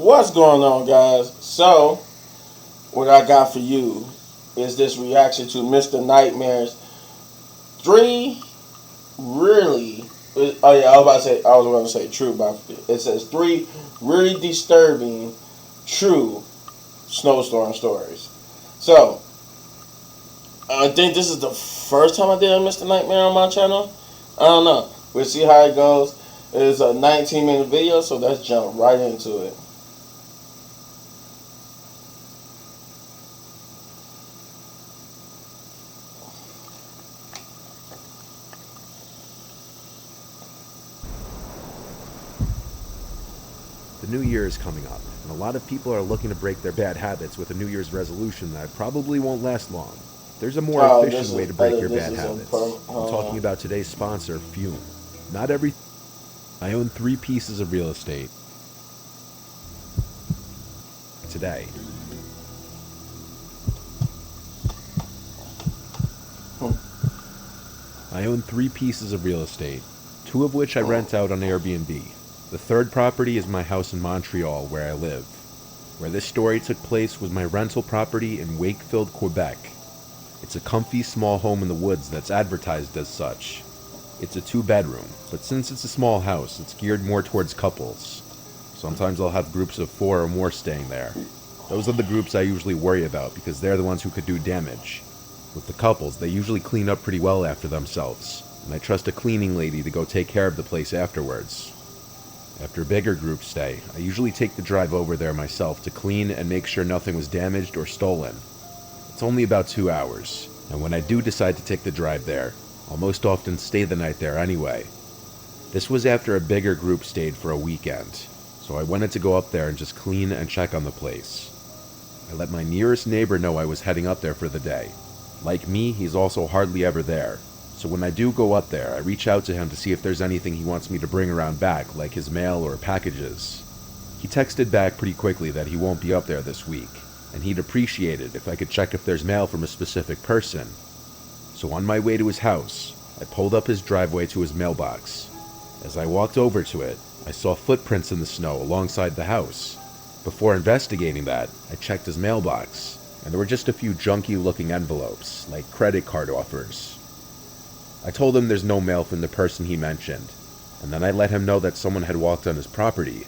What's going on, guys? So, what I got for you is this reaction to Mr. Nightmare's three really. Oh yeah, I was about to say true, but it says three really disturbing, true snowstorm stories. So, I think this is the first time I did a Mr. Nightmare on my channel. I don't know. We'll see how it goes. It's a 19-minute video, so let's jump right into it. The new year is coming up, and a lot of people are looking to break their bad habits with a New Year's resolution that probably won't last long. There's a more efficient way to break your bad habits. I'm talking about today's sponsor, Fume. Not every... I own 3 pieces of real estate today. I own 3 pieces of real estate, 2 of which I rent out on Airbnb. The third property is my house in Montreal, where I live. Where this story took place was my rental property in Wakefield, Quebec. It's a comfy small home in the woods that's advertised as such. It's a 2-bedroom, but since it's a small house, it's geared more towards couples. Sometimes I'll have groups of 4 or more staying there. Those are the groups I usually worry about because they're the ones who could do damage. With the couples, they usually clean up pretty well after themselves, and I trust a cleaning lady to go take care of the place afterwards. After a bigger group stay, I usually take the drive over there myself to clean and make sure nothing was damaged or stolen. It's only about 2 hours, and when I do decide to take the drive there, I'll most often stay the night there anyway. This was after a bigger group stayed for a weekend, so I wanted to go up there and just clean and check on the place. I let my nearest neighbor know I was heading up there for the day. Like me, he's also hardly ever there, so when I do go up there, I reach out to him to see if there's anything he wants me to bring around back, like his mail or packages. He texted back pretty quickly that he won't be up there this week, and he'd appreciate it if I could check if there's mail from a specific person. So on my way to his house, I pulled up his driveway to his mailbox. As I walked over to it, I saw footprints in the snow alongside the house. Before investigating that, I checked his mailbox, and there were just a few junky-looking envelopes, like credit card offers. I told him there's no mail from the person he mentioned, and then I let him know that someone had walked on his property.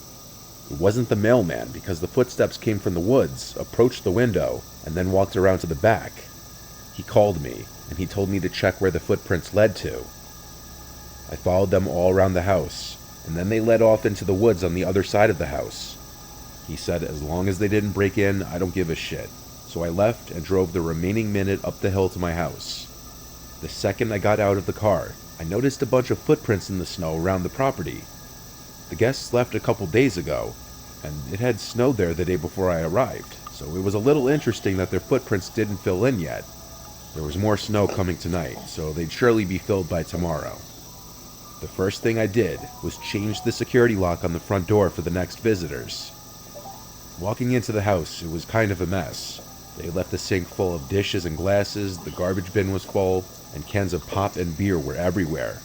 It wasn't the mailman because the footsteps came from the woods, approached the window, and then walked around to the back. He called me, and he told me to check where the footprints led to. I followed them all around the house, and then they led off into the woods on the other side of the house. He said as long as they didn't break in, I don't give a shit. So I left and drove the remaining minute up the hill to my house. The second I got out of the car, I noticed a bunch of footprints in the snow around the property. The guests left a couple days ago, and it had snowed there the day before I arrived, so it was a little interesting that their footprints didn't fill in yet. There was more snow coming tonight, so they'd surely be filled by tomorrow. The first thing I did was change the security lock on the front door for the next visitors. Walking into the house, it was kind of a mess. They left the sink full of dishes and glasses, the garbage bin was full, and cans of pop and beer were everywhere.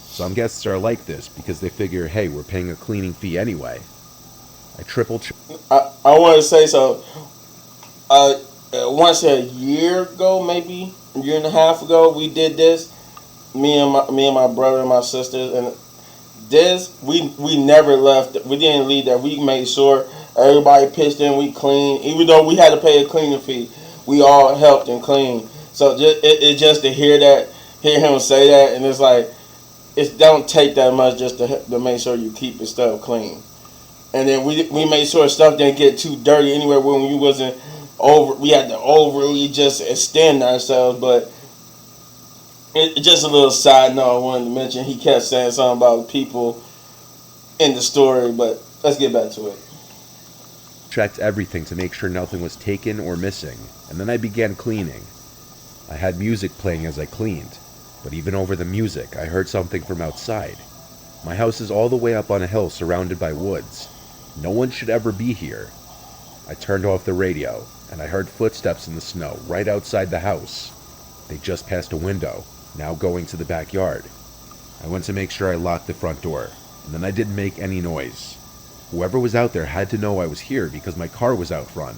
Some guests are like this because they figure, hey, we're paying a cleaning fee anyway. I want to say so. Once a year ago, maybe a year and a half ago, we did this. Me and my brother and my sisters, and this we never left. We didn't leave there. We made sure everybody pitched in. We cleaned, even though we had to pay a cleaning fee. We all helped and cleaned. So just to hear him say that, and it's like it don't take that much just to make sure you keep your stuff clean. And then we made sure stuff didn't get too dirty anywhere when we wasn't over. We had to overly just extend ourselves, but just a little side note I wanted to mention. He kept saying something about people in the story, but let's get back to it. Checked everything to make sure nothing was taken or missing, and then I began cleaning. I had music playing as I cleaned, but even over the music, I heard something from outside. My house is all the way up on a hill surrounded by woods. No one should ever be here. I turned off the radio, and I heard footsteps in the snow right outside the house. They just passed a window, now going to the backyard. I went to make sure I locked the front door, and then I didn't make any noise. Whoever was out there had to know I was here because my car was out front.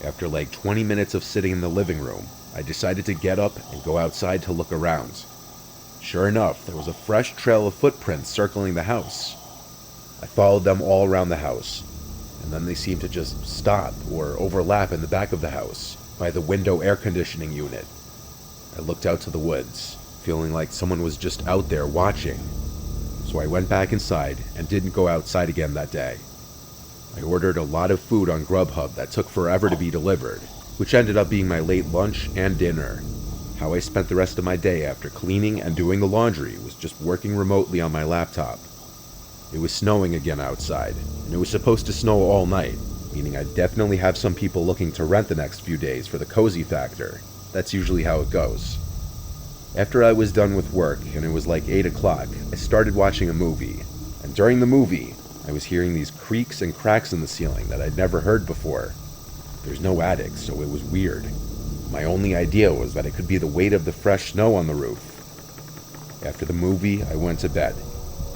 After like 20 minutes of sitting in the living room, I decided to get up and go outside to look around. Sure enough, there was a fresh trail of footprints circling the house. I followed them all around the house, and then they seemed to just stop or overlap in the back of the house by the window air conditioning unit. I looked out to the woods, feeling like someone was just out there watching. So I went back inside and didn't go outside again that day. I ordered a lot of food on Grubhub that took forever to be delivered, which ended up being my late lunch and dinner. How I spent the rest of my day after cleaning and doing the laundry was just working remotely on my laptop. It was snowing again outside, and it was supposed to snow all night, meaning I'd definitely have some people looking to rent the next few days for the cozy factor. That's usually how it goes. After I was done with work and it was like 8 o'clock, I started watching a movie, and during the movie, I was hearing these creaks and cracks in the ceiling that I'd never heard before. There's no attic, so it was weird. My only idea was that it could be the weight of the fresh snow on the roof. After the movie, I went to bed.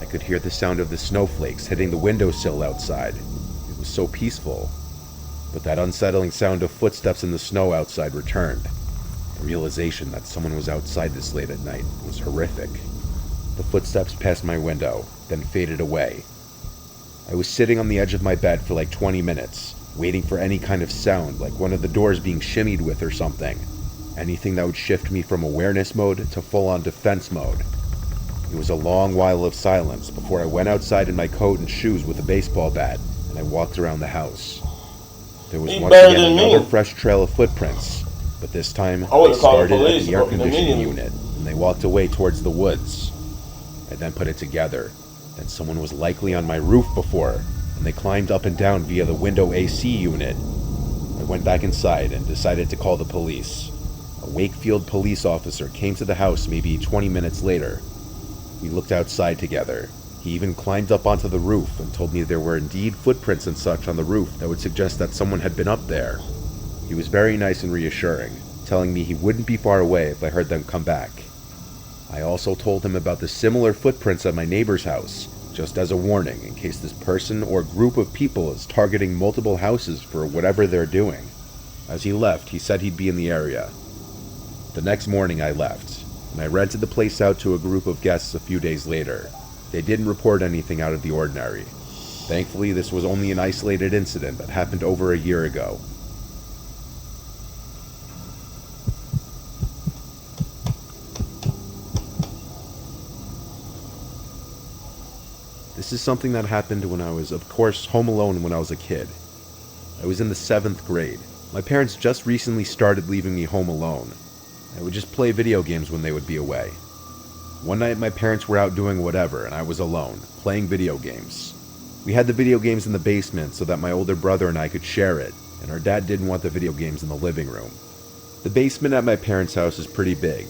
I could hear the sound of the snowflakes hitting the windowsill outside. It was so peaceful. But that unsettling sound of footsteps in the snow outside returned. The realization that someone was outside this late at night was horrific. The footsteps passed my window, then faded away. I was sitting on the edge of my bed for like 20 minutes, waiting for any kind of sound, like one of the doors being shimmied with or something. Anything that would shift me from awareness mode to full-on defense mode. It was a long while of silence before I went outside in my coat and shoes with a baseball bat, and I walked around the house. There was once again another fresh trail of footprints, but this time they started at the air conditioning unit, and they walked away towards the woods. I then put it together that someone was likely on my roof before, and they climbed up and down via the window AC unit. I went back inside and decided to call the police. A Wakefield police officer came to the house maybe 20 minutes later. We looked outside together. He even climbed up onto the roof and told me there were indeed footprints and such on the roof that would suggest that someone had been up there. He was very nice and reassuring, telling me he wouldn't be far away if I heard them come back. I also told him about the similar footprints at my neighbor's house, just as a warning in case this person or group of people is targeting multiple houses for whatever they're doing. As he left, he said he'd be in the area. The next morning I left, and I rented the place out to a group of guests a few days later. They didn't report anything out of the ordinary. Thankfully, this was only an isolated incident that happened over a year ago. This is something that happened when I was, of course, home alone when I was a kid. I was in the 7th grade. My parents just recently started leaving me home alone. I would just play video games when they would be away. One night my parents were out doing whatever and I was alone, playing video games. We had the video games in the basement so that my older brother and I could share it, and our dad didn't want the video games in the living room. The basement at my parents' house is pretty big,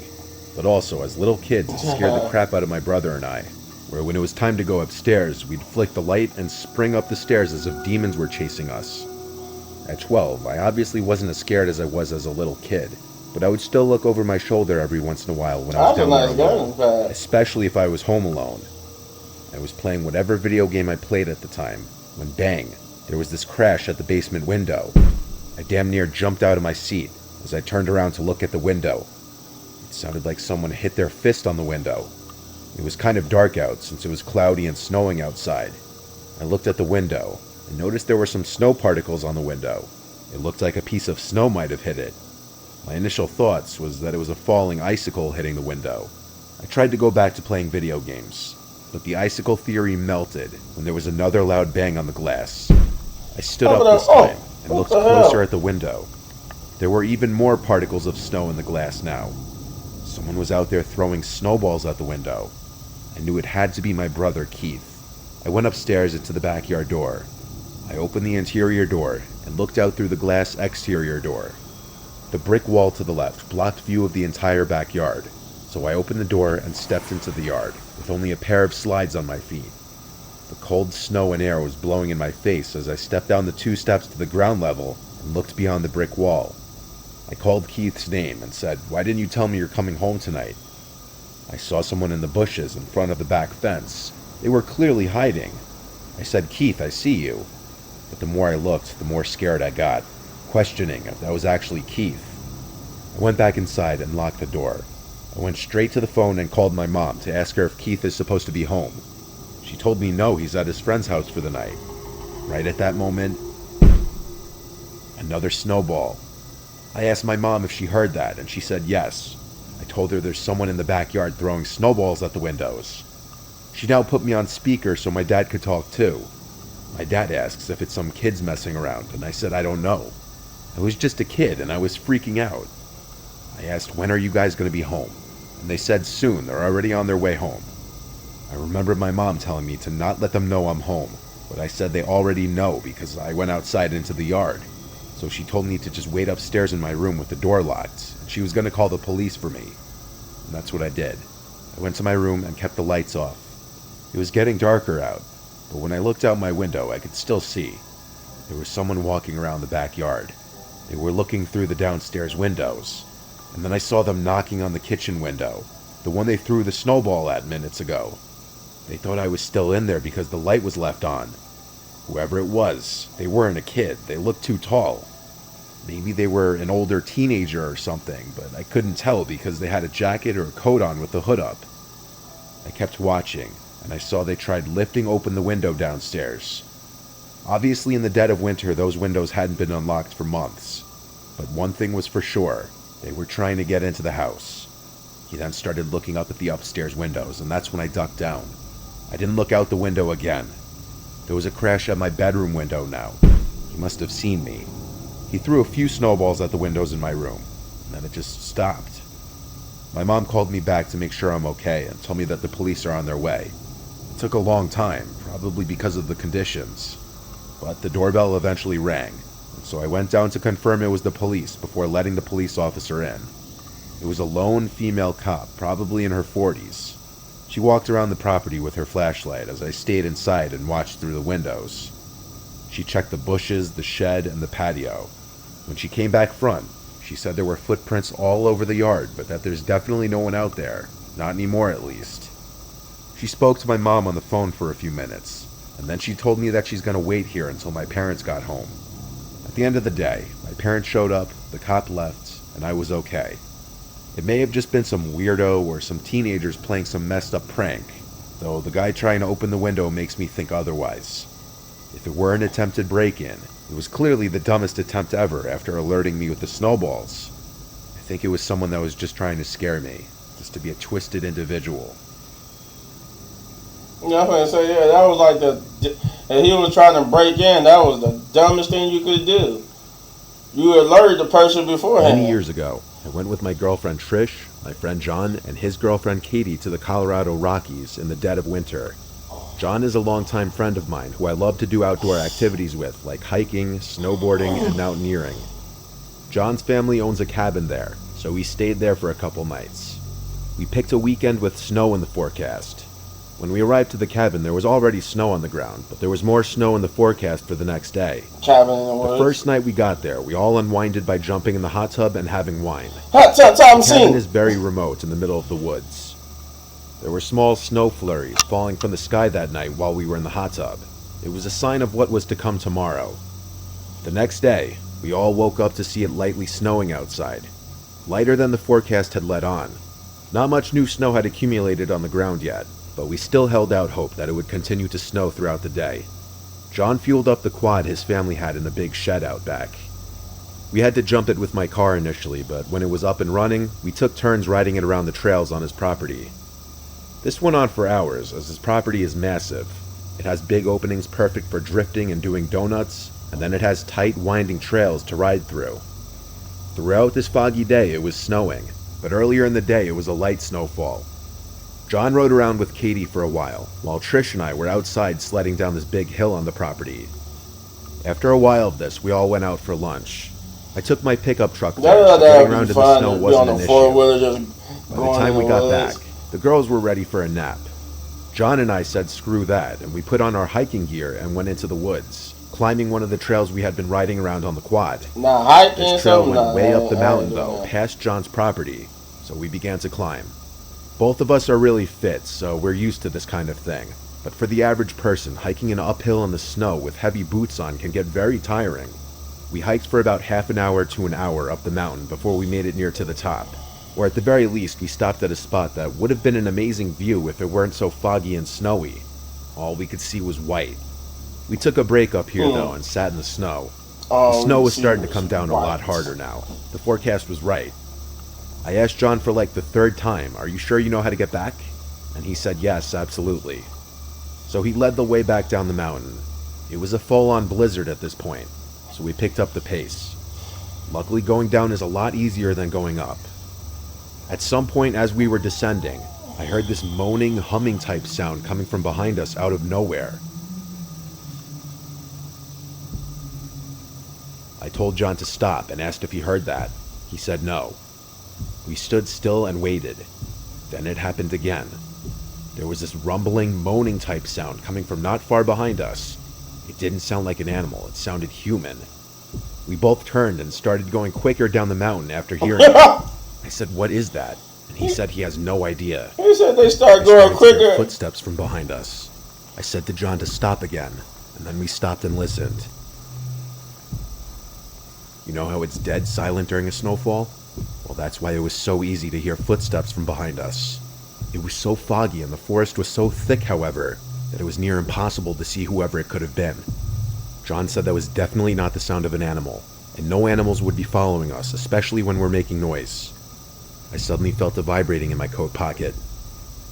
but also as little kids it scared the crap out of my brother and I, where when it was time to go upstairs, we'd flick the light and spring up the stairs as if demons were chasing us. At 12, I obviously wasn't as scared as I was as a little kid, but I would still look over my shoulder every once in a while when I was down there alone, especially if I was home alone. I was playing whatever video game I played at the time, when bang, there was this crash at the basement window. I damn near jumped out of my seat as I turned around to look at the window. It sounded like someone hit their fist on the window. It was kind of dark out since it was cloudy and snowing outside. I looked at the window and noticed there were some snow particles on the window. It looked like a piece of snow might have hit it. My initial thoughts was that it was a falling icicle hitting the window. I tried to go back to playing video games, but the icicle theory melted when there was another loud bang on the glass. I stood up this time and looked closer at the window. There were even more particles of snow in the glass now. Someone was out there throwing snowballs at the window. I knew it had to be my brother, Keith. I went upstairs into the backyard door. I opened the interior door and looked out through the glass exterior door. The brick wall to the left blocked view of the entire backyard, so I opened the door and stepped into the yard, with only a pair of slides on my feet. The cold snow and air was blowing in my face as I stepped down the 2 steps to the ground level and looked beyond the brick wall. I called Keith's name and said, "Why didn't you tell me you're coming home tonight?" I saw someone in the bushes in front of the back fence. They were clearly hiding. I said, "Keith, I see you." But the more I looked, the more scared I got, questioning if that was actually Keith. I went back inside and locked the door. I went straight to the phone and called my mom to ask her if Keith is supposed to be home. She told me no, he's at his friend's house for the night. Right at that moment, another snowball. I asked my mom if she heard that, and she said yes. I told her there's someone in the backyard throwing snowballs at the windows. She now put me on speaker so my dad could talk too. My dad asks if it's some kids messing around, and I said I don't know. I was just a kid, and I was freaking out. I asked, when are you guys going to be home? And they said soon, they're already on their way home. I remember my mom telling me to not let them know I'm home, but I said they already know because I went outside into the yard. So she told me to just wait upstairs in my room with the door locked, and she was going to call the police for me. And that's what I did. I went to my room and kept the lights off. It was getting darker out, but when I looked out my window, I could still see. There was someone walking around the backyard. They were looking through the downstairs windows, and then I saw them knocking on the kitchen window, the one they threw the snowball at minutes ago. They thought I was still in there because the light was left on. Whoever it was, they weren't a kid. They looked too tall. Maybe they were an older teenager or something, but I couldn't tell because they had a jacket or a coat on with the hood up. I kept watching, and I saw they tried lifting open the window downstairs. Obviously, in the dead of winter, those windows hadn't been unlocked for months. But one thing was for sure, they were trying to get into the house. He then started looking up at the upstairs windows, and that's when I ducked down. I didn't look out the window again. There was a crash at my bedroom window now. He must have seen me. He threw a few snowballs at the windows in my room, and then it just stopped. My mom called me back to make sure I'm okay and told me that the police are on their way. It took a long time, probably because of the conditions. But the doorbell eventually rang, and so I went down to confirm it was the police before letting the police officer in. It was a lone female cop, probably in her 40s. She walked around the property with her flashlight as I stayed inside and watched through the windows. She checked the bushes, the shed, and the patio. When she came back front, she said there were footprints all over the yard, but that there's definitely no one out there. Not anymore, at least. She spoke to my mom on the phone for a few minutes, and then she told me that she's going to wait here until my parents got home. At the end of the day, my parents showed up, the cop left, and I was okay. It may have just been some weirdo or some teenagers playing some messed up prank, though the guy trying to open the window makes me think otherwise. If it were an attempted break-in, it was clearly the dumbest attempt ever after alerting me with the snowballs. I think it was someone that was just trying to scare me, just to be a twisted individual. Yeah, I'm gonna say, yeah, that was like and he was trying to break in, that was the dumbest thing you could do. You alerted the person beforehand. Many years ago, I went with my girlfriend Trish, my friend John, and his girlfriend Katie to the Colorado Rockies in the dead of winter. John is a longtime friend of mine who I love to do outdoor activities with, like hiking, snowboarding, and mountaineering. John's family owns a cabin there, so we stayed there for a couple nights. We picked a weekend with snow in the forecast. When we arrived to the cabin, there was already snow on the ground, but there was more snow in the forecast for the next day. Cabin in the woods. The first night we got there, we all unwinded by jumping in the hot tub and having wine. Hot tub time The scene. cabin is very remote in the middle of the woods. There were small snow flurries falling from the sky that night while we were in the hot tub. It was a sign of what was to come tomorrow. The next day, we all woke up to see it lightly snowing outside, lighter than the forecast had let on. Not much new snow had accumulated on the ground yet, but we still held out hope that it would continue to snow throughout the day. John fueled up the quad his family had in a big shed out back. We had to jump it with my car initially, but when it was up and running, we took turns riding it around the trails on his property. This went on for hours, as his property is massive. It has big openings perfect for drifting and doing donuts, and then it has tight, winding trails to ride through. Throughout this foggy day, it was snowing, but earlier in the day it was a light snowfall. John rode around with Katie for a while Trish and I were outside sledding down this big hill on the property. After a while of this, we all went out for lunch. I took my pickup truck there, so getting around in the snow wasn't an issue. By the time we got back, the girls were ready for a nap. John and I said screw that, and we put on our hiking gear and went into the woods, climbing one of the trails we had been riding around on the quad. Nah, hiking. This trail went way up the mountain though, past John's property, so we began to climb. Both of us are really fit, so we're used to this kind of thing. But for the average person, hiking an uphill in the snow with heavy boots on can get very tiring. We hiked for about half an hour to an hour up the mountain before we made it near to the top. Or at the very least, we stopped at a spot that would have been an amazing view if it weren't so foggy and snowy. All we could see was white. We took a break up here though and sat in the snow. The snow was starting to come down a lot harder now. The forecast was right. I asked John for like the third time, "Are you sure you know how to get back?" And he said yes, absolutely. So he led the way back down the mountain. It was a full-on blizzard at this point, so we picked up the pace. Luckily, going down is a lot easier than going up. At some point as we were descending, I heard this moaning, humming type sound coming from behind us out of nowhere. I told John to stop and asked if he heard that. He said no. We stood still and waited. Then it happened again. There was this rumbling, moaning type sound coming from not far behind us. It didn't sound like an animal, it sounded human. We both turned and started going quicker down the mountain after hearing it. I said, "What is that?" And he said he has no idea. He said they start going quicker. Footsteps from behind us. I said to John to stop again, and then we stopped and listened. You know how it's dead silent during a snowfall? Well, that's why it was so easy to hear footsteps from behind us. It was so foggy and the forest was so thick, however, that it was near impossible to see whoever it could have been. John said that was definitely not the sound of an animal, and no animals would be following us, especially when we're making noise. I suddenly felt a vibrating in my coat pocket.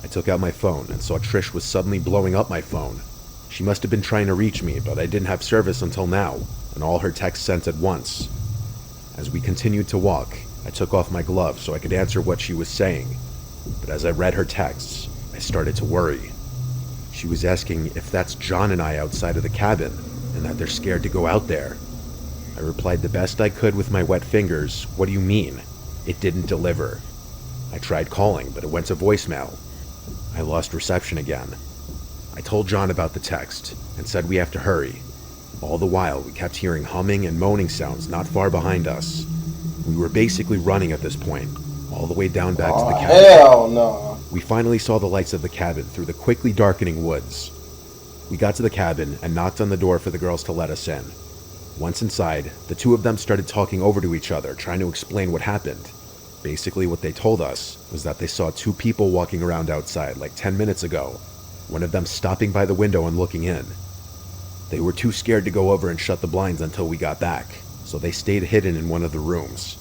I took out my phone and saw Trish was suddenly blowing up my phone. She must have been trying to reach me, but I didn't have service until now, and all her texts sent at once. As we continued to walk, I took off my glove so I could answer what she was saying, but as I read her texts, I started to worry. She was asking if that's John and I outside of the cabin, and that they're scared to go out there. I replied the best I could with my wet fingers, "What do you mean?" It didn't deliver. I tried calling, but it went to voicemail. I lost reception again. I told John about the text, and said we have to hurry. All the while, we kept hearing humming and moaning sounds not far behind us. We were basically running at this point, all the way down back to the cabin. Hell no. We finally saw the lights of the cabin through the quickly darkening woods. We got to the cabin and knocked on the door for the girls to let us in. Once inside, the two of them started talking over to each other, trying to explain what happened. Basically, what they told us was that they saw two people walking around outside like 10 minutes ago, one of them stopping by the window and looking in. They were too scared to go over and shut the blinds until we got back, so they stayed hidden in one of the rooms.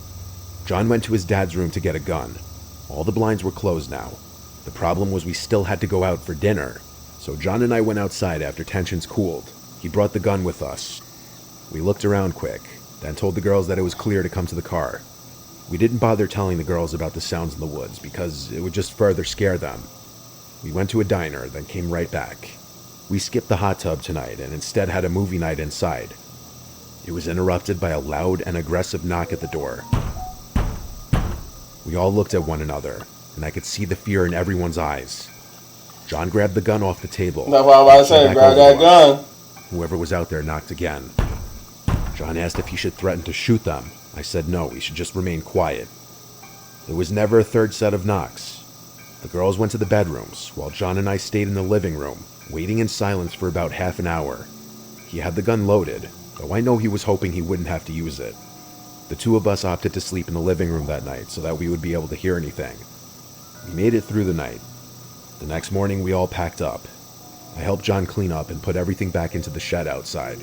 John went to his dad's room to get a gun. All the blinds were closed now. The problem was we still had to go out for dinner, so John and I went outside after tensions cooled. He brought the gun with us. We looked around quick, then told the girls that it was clear to come to the car. We didn't bother telling the girls about the sounds in the woods because it would just further scare them. We went to a diner, then came right back. We skipped the hot tub tonight and instead had a movie night inside. It was interrupted by a loud and aggressive knock at the door. We all looked at one another, and I could see the fear in everyone's eyes. John grabbed the gun off the table. That's what I was about to say, grab that gun. Whoever was out there knocked again. John asked if he should threaten to shoot them. I said no, we should just remain quiet. There was never a third set of knocks. The girls went to the bedrooms, while John and I stayed in the living room, waiting in silence for about half an hour. He had the gun loaded, though I know he was hoping he wouldn't have to use it. The two of us opted to sleep in the living room that night so that we would be able to hear anything. We made it through the night. The next morning we all packed up. I helped John clean up and put everything back into the shed outside.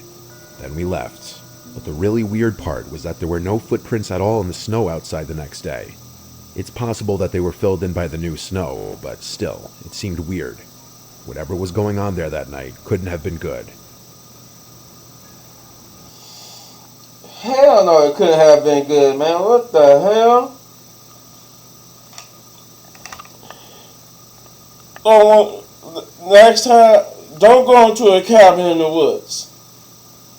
Then we left. But the really weird part was that there were no footprints at all in the snow outside the next day. It's possible that they were filled in by the new snow, but still, it seemed weird. Whatever was going on there that night couldn't have been good. Hell no, it couldn't have been good, man. What the hell? Oh, next time, don't go into a cabin in the woods.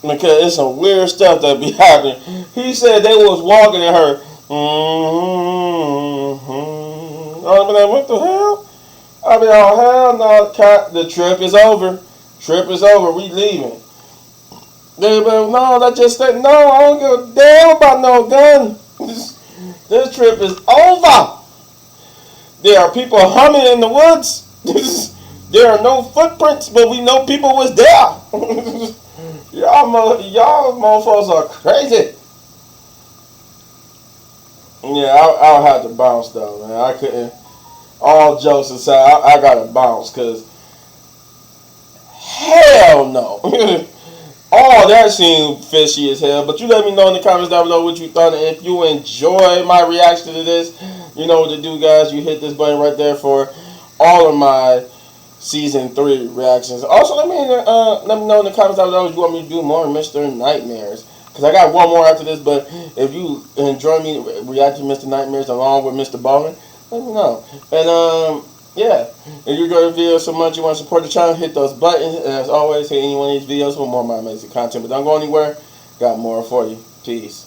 Because it's some weird stuff that be happening. He said they was walking at her. I mean, like, what the hell? I mean, oh hell no, the trip is over. Trip is over. We leaving. They be, no, that just said no. I don't give a damn about no gun. This trip is over. There are people humming in the woods. There are no footprints, but we know people was there. Y'all motherfuckers are crazy. Yeah, I'll have to bounce though, man. I couldn't. All jokes aside, I gotta bounce because hell no. All that seemed fishy as hell. But you let me know in the comments down below what you thought. And if you enjoy my reaction to this, you know what to do, guys. You hit this button right there for all of my season 3 reactions. Also, let me know in the comments down below if you want me to do more Mr. Nightmares. Because I got one more after this. But if you enjoy me reacting to Mr. Nightmares along with Mr. Ballin', let me know. And yeah, if you enjoy the video so much you want to support the channel, hit those buttons. And as always, hit any one of these videos for more of my amazing content. But don't go anywhere. Got more for you. Peace.